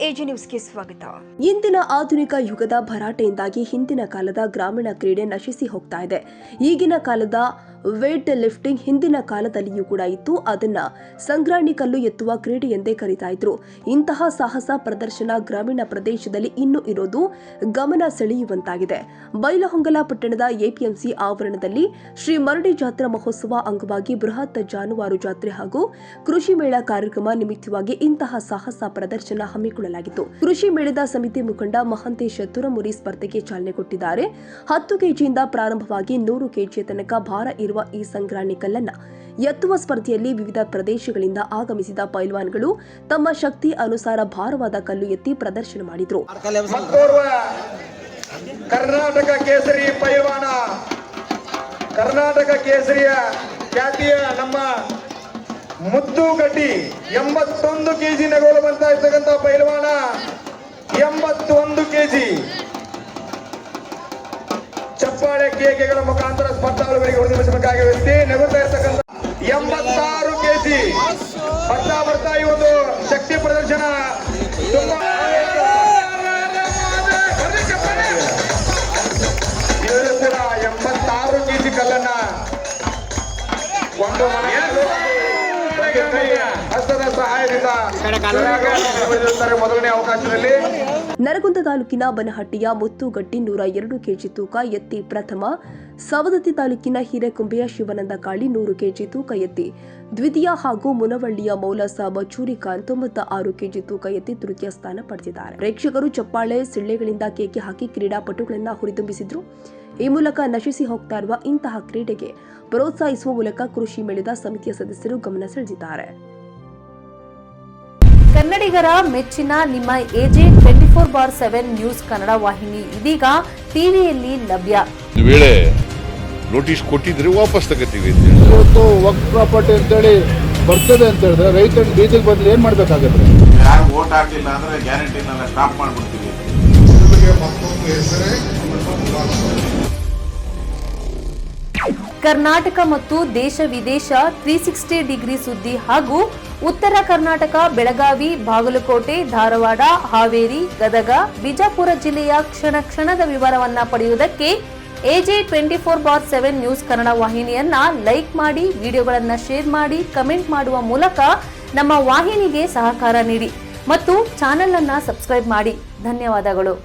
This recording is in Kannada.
ಎಜಿ ನ್ಯೂಸ್ಗೆ ಸ್ವಾಗತ. ಇಂದಿನ ಆಧುನಿಕ ಯುಗದ ಭರಾಟೆಯಿಂದಾಗಿ ಹಿಂದಿನ ಕಾಲದ ಗ್ರಾಮೀಣ ಕ್ರೀಡೆ ನಶಿಸಿ ಹೋಗ್ತಾ ಇದೆ. ಈಗಿನ ಕಾಲದ ವೇಟ್ ಲಿಫ್ಟಿಂಗ್ ಹಿಂದಿನ ಕಾಲದಲ್ಲಿಯೂ ಕೂಡ ಇತ್ತು. ಅದನ್ನ ಸಂಗ್ರಾಣಿ ಕಲ್ಲು ಎತ್ತುವ ಕ್ರೀಡೆ ಎಂದೇ ಕರೀತಾ ಇದ್ರು. ಇಂತಹ ಸಾಹಸ ಪ್ರದರ್ಶನ ಗ್ರಾಮೀಣ ಪ್ರದೇಶದಲ್ಲಿ ಇನ್ನೂ ಇರೋದು ಗಮನ ಸೆಳೆಯುವಂತಾಗಿದೆ. ಬೈಲಹೊಂಗಲ ಪಟ್ಟಣದ ಎಪಿಎಂಸಿ ಆವರಣದಲ್ಲಿ ಶ್ರೀ ಮರಡಿ ಜಾತ್ರಾ ಮಹೋತ್ಸವ ಅಂಗವಾಗಿ ಬೃಹತ್ ಜಾನುವಾರು ಜಾತ್ರೆ ಹಾಗೂ ಕೃಷಿ ಮೇಳ ಕಾರ್ಯಕ್ರಮ ನಿಮಿತ್ತವಾಗಿ ಇಂತಹ ಸಾಹಸ ಪ್ರದರ್ಶನ ಹಮ್ಮಿಕೊಳ್ಳಲಾಗಿತ್ತು. ಕೃಷಿ ಮೇಳದ ಸಮಿತಿ ಮುಖಂಡ ಮಹಂತೇಶ್ ತುರಮುರಿ ಸ್ಪರ್ಧೆಗೆ ಚಾಲನೆ ಕೊಟ್ಟಿದ್ದಾರೆ. 10 ಕೆಜಿಯಿಂದ ಪ್ರಾರಂಭವಾಗಿ 100 ಕೆಜಿಯ ತನಕ ಭಾರ ಇರುವ ಈ ಸಂಗ್ರಾಣಿ ಕಲ್ಲನ್ನ ಎತ್ತುವ ಸ್ಪರ್ಧೆಯಲ್ಲಿ ವಿವಿಧ ಪ್ರದೇಶಗಳಿಂದ ಆಗಮಿಸಿದ ಪೈಲ್ವಾನ್ಗಳು ತಮ್ಮ ಶಕ್ತಿ ಅನುಸಾರ ಭಾರವಾದ ಕಲ್ಲು ಎತ್ತಿ ಪ್ರದರ್ಶನ ಮಾಡಿದರು. ಕರ್ನಾಟಕ ಕೇಸರಿ ಪೈಲ್ವಾನ, ಕರ್ನಾಟಕ ಕೇಸರಿಯ ಖ್ಯಾತಿಯ ನಮ್ಮ ಮುದ್ದುಗಡ್ಡಿ 81 ಕೆಜಿ ನಗೋಲು ಬಂತಾ ಇರ್ತಕ್ಕಂಥ ಪೈಲ್ವಾನ 81 ಕೆಜಿ ಚಪ್ಪಾಳೆ ಕೇಕೆಗಳ ಮುಖಾಂತರ ಸ್ಪರ್ಧಾಳುಗಳಿಗೆ ಉಳಿಸಬೇಕಾಗಿ ವ್ಯಕ್ತಿ ನಗುತ್ತಾ ಇರ್ತಕ್ಕಂಥ 86 ಕೆಜಿ ಬರ್ತಾ ಈ ಒಂದು ಶಕ್ತಿ ಪ್ರದರ್ಶನ ತುಂಬಾ ಇವರು ಕೂಡ 86 ಕೆಜಿ ಕಲ್ಲನ್ನ ಒಂದು ಹಸ್ತದ ಸಹಾಯದಿಂದ ಮೊದಲನೇ ಅವಕಾಶದಲ್ಲಿ ನರಗುಂದ ತಾಲೂಕಿನ ಬನಹಟ್ಟಿಯ ಮುತ್ತುಗಟ್ಟಿ 102 ಕೆಜಿ ತೂಕ ಎತ್ತಿ ಪ್ರಥಮ, ಸವದತ್ತಿ ತಾಲೂಕಿನ ಹಿರೇಕುಂಬೆಯ ಶಿವಾನಂದ ಕಾಳಿ 100 ಕೆಜಿ ತೂಕ ಎತ್ತಿ ದ್ವಿತೀಯ ಹಾಗೂ ಮುನವಳ್ಳಿಯ ಮೌಲಸಾಬ್ ಚೂರಿಖಾನ್ 96 ಕೆಜಿ ತೂಕ ಎತ್ತಿ ತೃತೀಯ ಸ್ಥಾನ ಪಡೆದಿದ್ದಾರೆ. ಪ್ರೇಕ್ಷಕರು ಚಪ್ಪಾಳೆ ಸಿಳ್ಳೆಗಳಿಂದ ಕೇಕೆ ಹಾಕಿ ಕ್ರೀಡಾಪಟುಗಳನ್ನ ಹುರಿದುಂಬಿಸಿದ್ರು. ಈ ಮೂಲಕ ನಶಿಸಿ ಹೋಗ್ತಾ ಇರುವ ಇಂತಹ ಕ್ರೀಡೆಗೆ ಪ್ರೋತ್ಸಾಹಿಸುವ ಮೂಲಕ ಕೃಷಿ ಮೇಳದ ಸಮಿತಿಯ ಸದಸ್ಯರು ಗಮನ ಸೆಳೆದಿದ್ದಾರೆ. ಕನ್ನಡಿಗರ ಮೆಚ್ಚಿನ ನಿಮ್ಮ ಎಜೆ 24/7 ನ್ಯೂಸ್ ಕನ್ನಡ ವಾಹಿನಿ ಇದೀಗ ಟಿವಿಯಲ್ಲಿ ಲಭ್ಯ. ವೇಳೆ ನೋಟಿಸ್ ಕೊಟ್ಟಿದ್ರೆ ವಾಪಸ್ ತಗೋತೀವಿ. ಇವತ್ತು ವಕ್ಫ್ ಪ್ರಾಪರ್ಟಿ ಅಂತೇಳಿ ಬರ್ತದೆ ಅಂತ ಹೇಳಿದ್ರೆ ರೈತರ ಬೀದಿಗೆ ಬಂದ್ರೆ ಏನ್ ಮಾಡ್ಬೇಕಾಗತ್ತೆ? ಯಾರು ವೋಟ್ ಹಾಕಿಲ್ಲ ಅಂದ್ರೆ ಗ್ಯಾರಂಟಿನೆಲ್ಲ ಸ್ಟಾಪ್ ಮಾಡ್ಬಿಡ್ತೀವಿ. ಕರ್ನಾಟಕ ಮತ್ತು ದೇಶ ವಿದೇಶ 360 ಡಿಗ್ರಿ ಸುದ್ದಿ ಹಾಗೂ ಉತ್ತರ ಕರ್ನಾಟಕ ಬೆಳಗಾವಿ, ಬಾಗಲಕೋಟೆ, ಧಾರವಾಡ, ಹಾವೇರಿ, ಗದಗ, ಬಿಜಾಪುರ ಜಿಲ್ಲೆಯ ಕ್ಷಣ ಕ್ಷಣದ ವಿವರವನ್ನ ಪಡೆಯುವುದಕ್ಕೆ ಎಜೆ 24/7 ನ್ಯೂಸ್ ಕನ್ನಡ ವಾಹಿನಿಯನ್ನ ಲೈಕ್ ಮಾಡಿ, ವಿಡಿಯೋಗಳನ್ನ ಶೇರ್ ಮಾಡಿ, ಕಮೆಂಟ್ ಮಾಡುವ ಮೂಲಕ ನಮ್ಮ ವಾಹಿನಿಗೆ ಸಹಕಾರ ನೀಡಿ ಮತ್ತು ಚಾನೆಲ್ ಅನ್ನ ಸಬ್ಸ್ಕ್ರೈಬ್ ಮಾಡಿ. ಧನ್ಯವಾದಗಳು.